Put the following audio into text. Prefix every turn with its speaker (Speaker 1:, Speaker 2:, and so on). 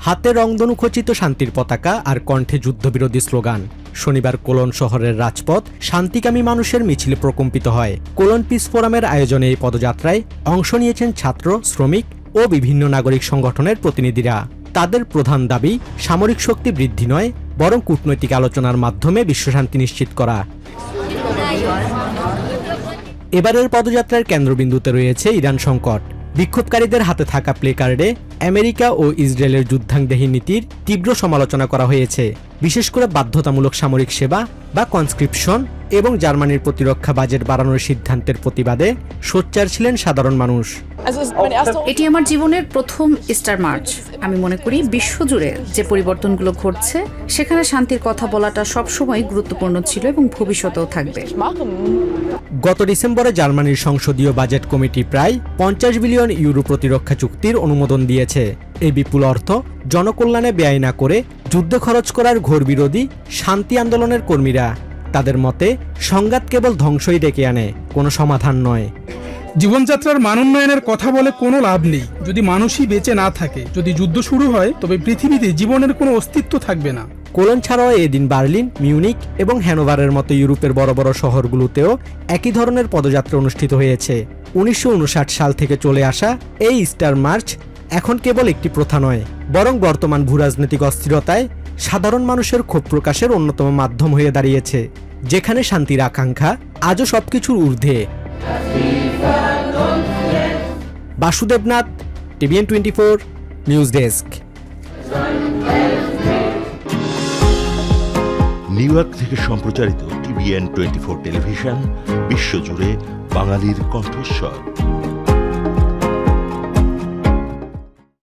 Speaker 1: হাতে রংধনু খচিত শান্তির পতাকা আর কণ্ঠে যুদ্ধবিরোধী স্লোগান। শনিবার কোলন শহরের রাজপথ শান্তিকামী মানুষের মিছিলে প্রকম্পিত হয়। কোলন পিস ফোরামের আয়োজনে এই পদযাত্রায় অংশ নিয়েছেন ছাত্র, শ্রমিক ও বিভিন্ন নাগরিক সংগঠনের প্রতিনিধিরা। তাদের প্রধান দাবি সামরিক শক্তি বৃদ্ধি নয়, বরং কূটনৈতিক আলোচনার মাধ্যমে বিশ্বশান্তি নিশ্চিত করা। এবারের পদযাত্রার কেন্দ্রবিন্দুতে রয়েছে ইরান সংকট। বিক্ষোভকারীদের হাতে থাকা প্লেকার্ডে আমেরিকা ও ইসরায়েলের যুদ্ধাংদেহী নীতির তীব্র সমালোচনা করা হয়েছে, বিশেষ করে বাধ্যতামূলক সামরিক সেবা বা কনস্ক্রিপশন এবং জার্মানির প্রতিরক্ষা বাজেট বাড়ানোর সিদ্ধান্তের প্রতিবাদে সোচ্চার ছিলেন সাধারণ মানুষ।
Speaker 2: এটি আমার জীবনের প্রথম ইস্টার মার্চ। আমি মনে করি বিশ্বজুড়ে যে পরিবর্তনগুলো ঘটছে সেখানে শান্তির কথা বলাটা সবসময় গুরুত্বপূর্ণ ছিল এবং ভবিষ্যতেও থাকবে।
Speaker 1: গত ডিসেম্বরে জার্মানির সংসদীয় বাজেট কমিটি প্রায় 50 বিলিয়ন ইউরো প্রতিরক্ষা চুক্তির অনুমোদন দিয়েছে। এই বিপুল অর্থ জনকল্যাণে ব্যয় না করে যুদ্ধে খরচ করার ঘোর বিরোধী শান্তি আন্দোলনের কর্মীরা। তাদের মতে সংঘাত কেবল ধ্বংসই ডেকে আনে, কোনো সমাধান নয়।
Speaker 3: জীবনযাত্রার মান উন্নয়নের কথা বলে কোনো লাভ নেই যদি মানুষই বেঁচে না থাকে। যদি যুদ্ধ শুরু হয় তবে পৃথিবীতে জীবনের কোনো অস্তিত্ব থাকবে না।
Speaker 1: কোলন ছাড়াও এদিন বার্লিন, মিউনিক এবং হ্যানোভারের মতো ইউরোপের বড় বড় শহরগুলোতেও একই ধরনের পদযাত্রা অনুষ্ঠিত হয়েছে। 1959 সাল থেকে চলে আসা এই ইস্টার মার্চ এখন কেবল একটি প্রথা নয়, বরং বর্তমান ভূরাজনৈতিক অস্থিরতায় সাধারণ মানুষের ক্ষোভ প্রকাশের অন্যতম মাধ্যম হয়ে দাঁড়িয়েছে, যেখানে শান্তির আকাঙ্ক্ষা আজও সবকিছুর ঊর্ধ্বে। Basudevnath, TVN 24 news desk.
Speaker 4: New York থেকে সম্প্রচারিত টিভিএন 24 টেলিভিশন বিশ্বজুড়ে বাঙালির কণ্ঠস্বর।